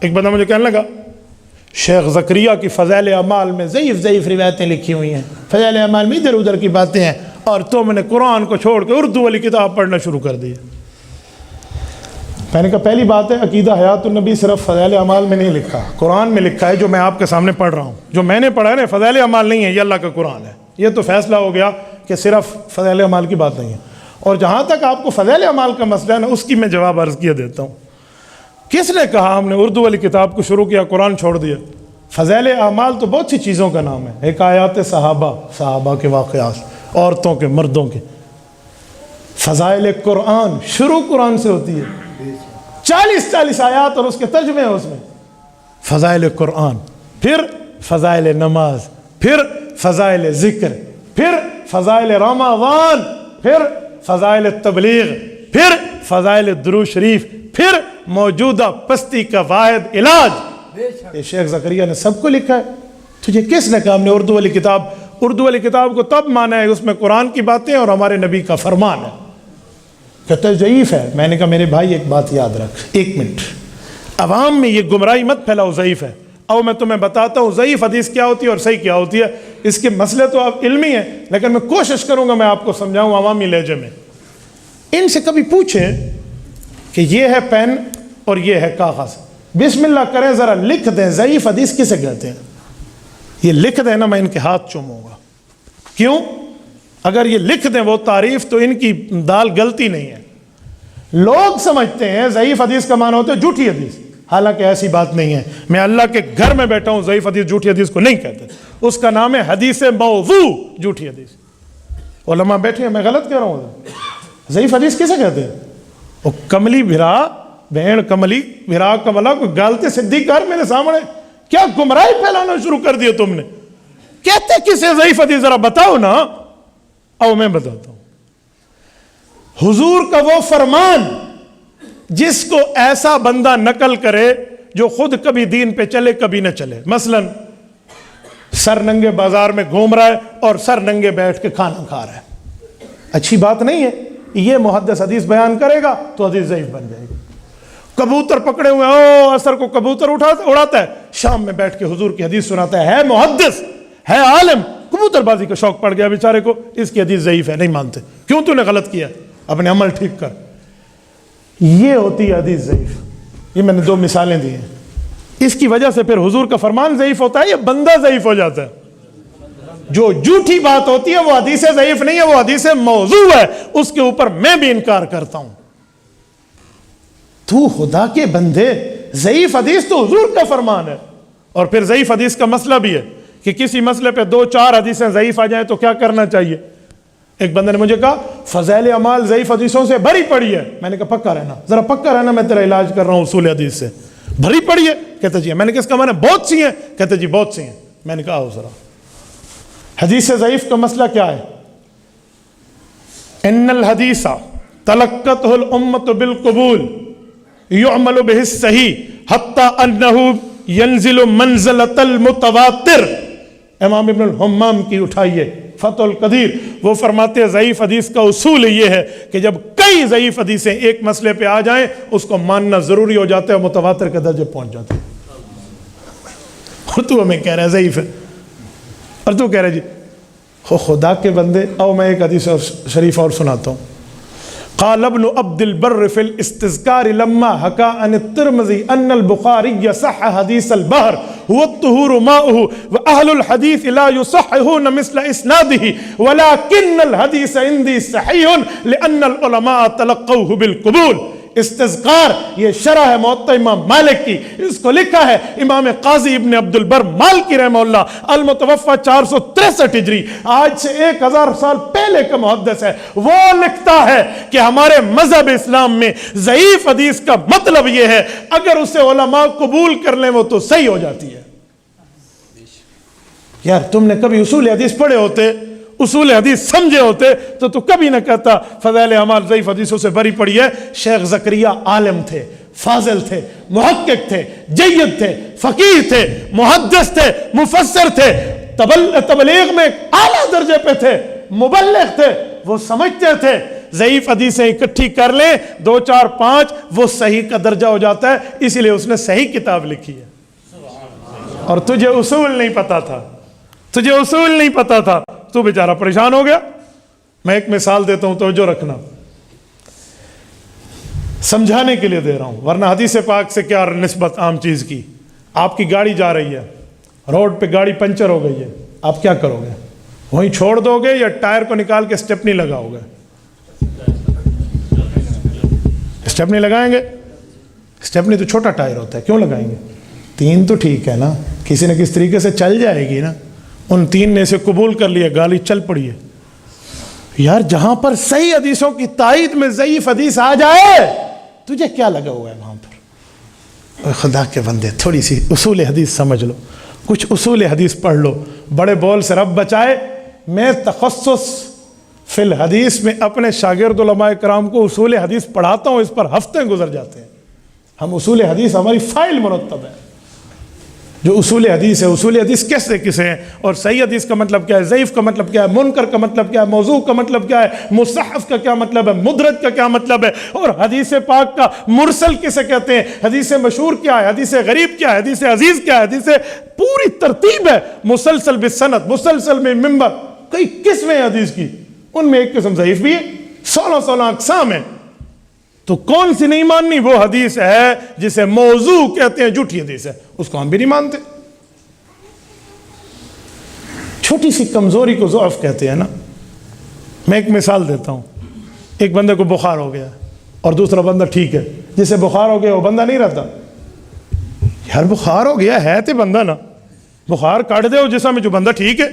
ایک بندہ مجھے کہنے لگا شیخ زکریا کی فضائل اعمال میں ضعیف روایتیں لکھی ہوئی ہیں، فضائل اعمال میں ادھر ادھر کی باتیں ہیں، اور تم نے قرآن کو چھوڑ کے اردو والی کتاب پڑھنا شروع کر دی۔ میں نے کہا پہلی بات ہے عقیدہ حیات النبی صرف فضائل اعمال میں نہیں لکھا، قرآن میں لکھا ہے جو میں آپ کے سامنے پڑھ رہا ہوں، جو میں نے پڑھا ہے نا فضائل اعمال نہیں ہے، یہ اللہ کا قرآن ہے۔ یہ تو فیصلہ ہو گیا کہ صرف فضائل اعمال کی بات نہیں ہے۔ اور جہاں تک آپ کو فضائل اعمال کا مسئلہ ہے نا، اس کی میں جواب عرض کیا دیتا ہوں۔ کس نے کہا ہم نے اردو والی کتاب کو شروع کیا قرآن چھوڑ دیا؟ فضائل اعمال تو بہت سی چیزوں کا نام ہے، حکایات صحابہ کے واقعات، عورتوں کے، مردوں کے۔ فضائل قرآن شروع قرآن سے ہوتی ہے، 40 آیات اور اس کے ترجمے ہیں اس میں۔ فضائل قرآن، پھر فضائل نماز، پھر فضائل ذکر، پھر فضائل رمضان، پھر فضائل تبلیغ، پھر فضائل درود شریف، پھر موجودہ پستی کا واحد علاج۔ یہ شیخ زکریا نے سب کو لکھا ہے۔ تجھے کس نے کہا ہم نے اردو والی کتاب کو تب مانا ہے اس میں قرآن کی باتیں اور ہمارے نبی کا فرمان ہے؟ کہتا ہے ضعیف ہے۔ میں نے کہا میرے بھائی ایک بات یاد رکھ، 1 منٹ، عوام میں یہ گمراہی مت پھیلاؤ ضعیف ہے۔ اور میں تمہیں بتاتا ہوں ضعیف حدیث کیا ہوتی ہے اور صحیح کیا ہوتی ہے۔ اس کے مسئلے تو اب علمی ہیں، لیکن میں کوشش کروں گا میں آپ کو سمجھاؤں عوامی لہجے میں۔ ان سے کبھی پوچھیں کہ یہ ہے پین اور یہ ہے کاغذ، بسم اللہ کریں ذرا لکھ دیں ضعیف حدیث کسے کہتے ہیں؟ یہ لکھ دیں نا، میں ان کے ہاتھ چوموں گا۔ کیوں؟ اگر یہ لکھ دیں وہ تعریف تو ان کی دال گلتی نہیں ہے۔ لوگ سمجھتے ہیں ضعیف حدیث کا معنی ہوتا ہے جھوٹی حدیث، حالانکہ ایسی بات نہیں ہے۔ میں اللہ کے گھر میں بیٹھا ہوں، ضعیف حدیث جھوٹی حدیث کو نہیں کہتے، اس کا نام ہے حدیث موضوع، جھوٹی حدیث۔ علماء بیٹھے ہیں، میں غلط کہہ رہا ہوں؟ ضعیف حدیث کسے کہتے ہیں؟ وہ کملی بھرا بہن کملی بھرا کملا کو گالتے صدی کر میرے سامنے، کیا گمراہی پھیلانا شروع کر دیا تم نے؟ کہتے کسے ضعیف حدیث ذرا بتاؤ نا۔ او میں بتاتا ہوں، حضور کا وہ فرمان جس کو ایسا بندہ نقل کرے جو خود کبھی دین پہ چلے کبھی نہ چلے، مثلا سر ننگے بازار میں گھوم رہا ہے اور سر ننگے بیٹھ کے کھانا کھا رہا ہے، اچھی بات نہیں ہے۔ یہ محدث حدیث بیان کرے گا تو حدیث ضعیف بن جائے گی۔ کبوتر پکڑے ہوئے ہیں، اثر کو کبوتر اڑاتا ہے، شام میں بیٹھ کے حضور کی حدیث سناتا ہے محدث ہے عالم، کبوتر بازی کا شوق پڑ گیا بیچارے کو، اس کی حدیث ضعیف ہے، نہیں مانتے۔ کیوں؟ تو نے غلط کیا، اپنے عمل ٹھیک کر۔ یہ ہوتی ہے حدیث ضعیف۔ یہ میں نے 2 مثالیں دی ہیں۔ اس کی وجہ سے پھر حضور کا فرمان ضعیف ہوتا ہے یا بندہ ضعیف ہو جاتا ہے؟ جو جھوٹی بات ہوتی ہے وہ حدیث ضعیف نہیں ہے، وہ حدیث موضوع ہے، اس کے اوپر میں بھی انکار کرتا ہوں۔ تو خدا کے بندے، ضعیف حدیث تو حضور کا فرمان ہے۔ اور پھر ضعیف حدیث کا مسئلہ بھی ہے کہ کسی مسئلے پہ 2-4 حدیثیں ضعیف آ جائیں تو کیا کرنا چاہیے؟ ایک بندے نے مجھے کہا فضائل اعمال ضعیف حدیثوں سے بھری پڑی ہے۔ میں نے کہا پکا رہنا، ذرا پکا رہنا، میں تیرا علاج کر رہا ہوں اصول حدیث سے۔ بھری پڑی ہے؟ کہتا جی۔ میں نے کہا اس کا معنی بہت سی ہیں؟ کہتا جی بہت سی ہیں۔ میں نے کہا آؤ ذرا، حدیث ضعیف کا مسئلہ کیا ہے؟ ان الحدیث تلقته الامة بالقبول يعمل به الصحيح حتى انه ينزل منزلة المتواتر۔ امام ابن الحمام کی اٹھائیے فتح القدیر، وہ فرماتے ہیں ضعیف حدیث کا اصول یہ ہے کہ جب کئی ضعیف حدیثیں ایک مسئلے پہ آ جائیں اس کو ماننا ضروری ہو جاتا ہے، متواتر کے درجے پہنچ جاتے ہیں۔ اور تو ہمیں کہہ رہا ہے ضعیف ہے، اور تو کہہ رہا ہے جی خدا کے بندے۔ او میں ایک حدیث شریف اور سناتا ہوں۔ قال ابن عبد البر في الاستذكار لما حكى عن الترمذي ان البخاري صح حديث البحر هو الطهور ماؤه واهل الحديث لا يصححون مثل اسناده ولكن الحديث عندي صحيح لان العلماء تلقوه بالقبول۔ استذکار یہ شرح ہے موطا امام مالک کی، اس کو لکھا ہے امام قاضی ابن عبد البر مالکی رحمہ اللہ، المتوفى 463 ہجری، آج سے 1000 سال پہلے کا محدث ہے۔ وہ لکھتا ہے کہ ہمارے مذہب اسلام میں ضعیف حدیث کا مطلب یہ ہے اگر اسے علماء قبول کر لیں وہ تو صحیح ہو جاتی ہے۔ یار تم نے کبھی اصول حدیث پڑھے ہوتے، اصول حدیث سمجھے ہوتے تو کبھی نہ کہتا فضائل اعمال ضعیف حدیثوں سے بھری پڑی ہے۔ شیخ زکریا عالم تھے، فاضل تھے، محقق تھے، جید تھے، فقیہ تھے، محدث تھے، مفسر تھے، تبلیغ میں اعلیٰ درجے پہ تھے، مبلغ تھے۔ وہ سمجھتے تھے ضعیف حدیثیں اکٹھی کر لیں 2 4 5 وہ صحیح کا درجہ ہو جاتا ہے. اسی لیے اس نے صحیح کتاب لکھی ہے. اور تجھے اصول نہیں پتا تھا, تجھے اصول نہیں پتا تھا, تو بیچارہ پریشان ہو گیا. میں ایک مثال دیتا ہوں, توجہ رکھنا, سمجھانے کے لیے دے رہا ہوں, ورنہ حدیث پاک سے کیا نسبت عام چیز کی. آپ کی گاڑی جا رہی ہے, روڈ پہ گاڑی پنچر ہو گئی ہے, آپ کیا کرو گے؟ وہیں چھوڑ دو گے یا ٹائر کو نکال کے اسٹیپنی لگاؤ گے؟ اسٹیپنی لگائیں گے. اسٹیپنی تو چھوٹا ٹائر ہوتا ہے, کیوں لگائیں گے؟ 3 تو ٹھیک ہے نا, کسی نہ کسی طریقے سے چل جائے گی نا. ان 3 نے اسے قبول کر لیا, گاڑی چل پڑی ہے. یار جہاں پر صحیح حدیثوں کی تائید میں ضعیف حدیث آ جائے, تجھے کیا لگا ہوا ہے وہاں پر؟ خدا کے بندے تھوڑی سی اصول حدیث سمجھ لو, کچھ اصول حدیث پڑھ لو. بڑے بول سے رب بچائے, میں تخصص فی الحدیث میں اپنے شاگرد علماء کرام کو اصول حدیث پڑھاتا ہوں, اس پر ہفتے گزر جاتے ہیں. ہم اصول حدیث, ہماری فائل مرتب ہے جو اصول حدیث ہے. اصول حدیث کیسے کسے ہیں, اور صحیح حدیث کا مطلب کیا ہے, ضعیف کا مطلب کیا ہے, منکر کا مطلب کیا ہے, موضوع کا مطلب کیا ہے, مصحف کا کیا مطلب ہے, مدرج کا کیا مطلب ہے, اور حدیث پاک کا مرسل کسے کہتے ہیں, حدیث مشہور کیا ہے, حدیث غریب کیا ہے, حدیث عزیز کیا ہے, حدیث پوری ترتیب ہے. مسلسل بالسند, مسلسل میں منبر, کئی قسمیں حدیث کی, ان میں ایک قسم ضعیف بھی ہے, 16 اقسام ہیں. تو کون سی نہیں ماننی؟ وہ حدیث ہے جسے موضوع کہتے ہیں, جھوٹی حدیث ہے, اس کو ہم بھی نہیں مانتے. چھوٹی سی کمزوری کو ضعف کہتے ہیں نا. میں ایک مثال دیتا ہوں, ایک بندے کو بخار ہو گیا اور دوسرا بندہ ٹھیک ہے. جسے بخار ہو گیا وہ بندہ نہیں رہتا. یار بخار ہو گیا ہے تے بندہ نا, بخار کاٹ دے وہ جسم میں, جو بندہ ٹھیک ہے.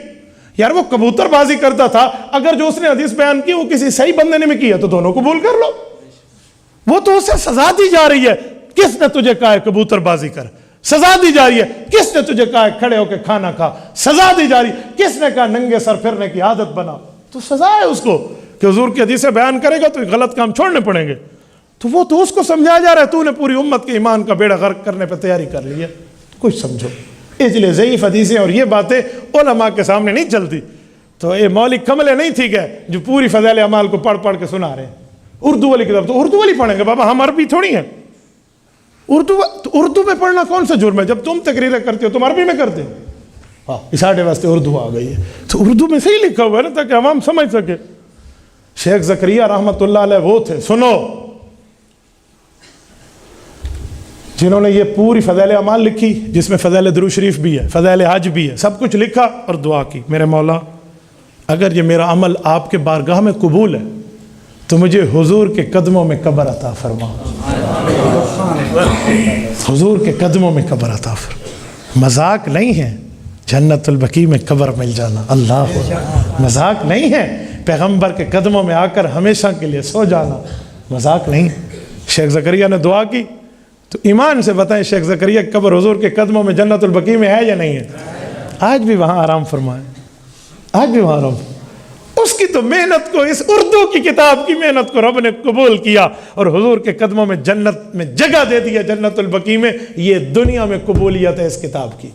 یار وہ کبوتر بازی کرتا تھا, اگر جو اس نے حدیث بیان کی وہ کسی صحیح بندے نے میں کیا تو دونوں قبول کر لو. وہ تو اسے سزا دی جا رہی ہے. کس نے تجھے کہا ہے کبوتر بازی کر؟ سزا دی جا رہی ہے. کس نے تجھے کہا ہے کھڑے ہو کے کھانا کھا؟ سزا دی جا رہی ہے. کس نے کہا ننگے سر پھرنے کی عادت بنا؟ تو سزا ہے اس کو کہ حضور کی حدیثیں بیان کرے گا تو غلط کام چھوڑنے پڑیں گے. تو وہ تو اس کو سمجھایا جا رہا ہے, تو نے پوری امت کے ایمان کا بیڑا غرق کرنے پہ تیاری کر لی ہے. کچھ سمجھو. اس لیے ضعیف حدیثیں اور یہ باتیں علماء کے سامنے نہیں چلتی. تو یہ مولک کملے نہیں تھی کہ جو پوری فضائل اعمال کو پڑھ پڑھ کے سنا رہے ہیں. اردو والی کتاب تو اردو والی پڑھیں گے بابا, ہم عربی تھوڑی ہیں. اردو میں پڑھنا کون سا جرم ہے؟ جب تم تقریریں کرتے ہو تم عربی میں کرتے ہو. ہاں اساڑے واسطے اردو آ گئی ہے, تو اردو میں صحیح لکھا ہوا ہے نا, تاکہ عوام سمجھ سکے. شیخ زکریا رحمت اللہ علیہ وہ تھے, سنو, جنہوں نے یہ پوری فضائل اعمال لکھی, جس میں فضائل درود شریف بھی ہے, فضائل حج بھی ہے, سب کچھ لکھا اور دعا کی, میرے مولا اگر یہ میرا عمل آپ کے بارگاہ میں قبول ہے تو مجھے حضور کے قدموں میں قبر عطا فرما. حضور کے قدموں میں قبر عطا فرما. مذاق نہیں ہے جنت البقیع میں قبر مل جانا, اللہ مذاق نہیں ہے پیغمبر کے قدموں میں آ کر ہمیشہ کے لیے سو جانا, مذاق نہیں. شیخ زکریا نے دعا کی, تو ایمان سے بتائیں شیخ زکریا کی قبر حضور کے قدموں میں جنت البقیع میں ہے یا نہیں ہے؟ آج بھی وہاں آرام فرمائے, آج بھی وہاں آرام. اس کی تو محنت کو, اس اردو کی کتاب کی محنت کو رب نے قبول کیا اور حضور کے قدموں میں جنت میں جگہ دے دیا, جنت البقیع میں. یہ دنیا میں قبولیت ہے اس کتاب کی.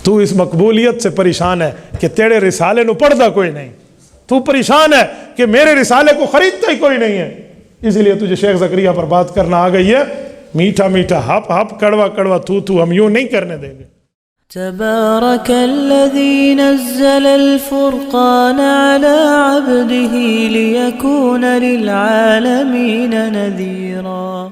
تو اس مقبولیت سے پریشان ہے کہ تیرے رسالے نو پڑھتا کوئی نہیں, تو پریشان ہے کہ میرے رسالے کو خریدتا ہی کوئی نہیں ہے. اسی لیے تجھے شیخ زکریا پر بات کرنا آ گئی ہے. میٹھا میٹھا, ہپ ہپ, کڑوا کڑوا, تو ہم یوں نہیں کرنے دیں گے. تبارك الذي نزل الفرقان على عبده ليكون للعالمين نذيرا.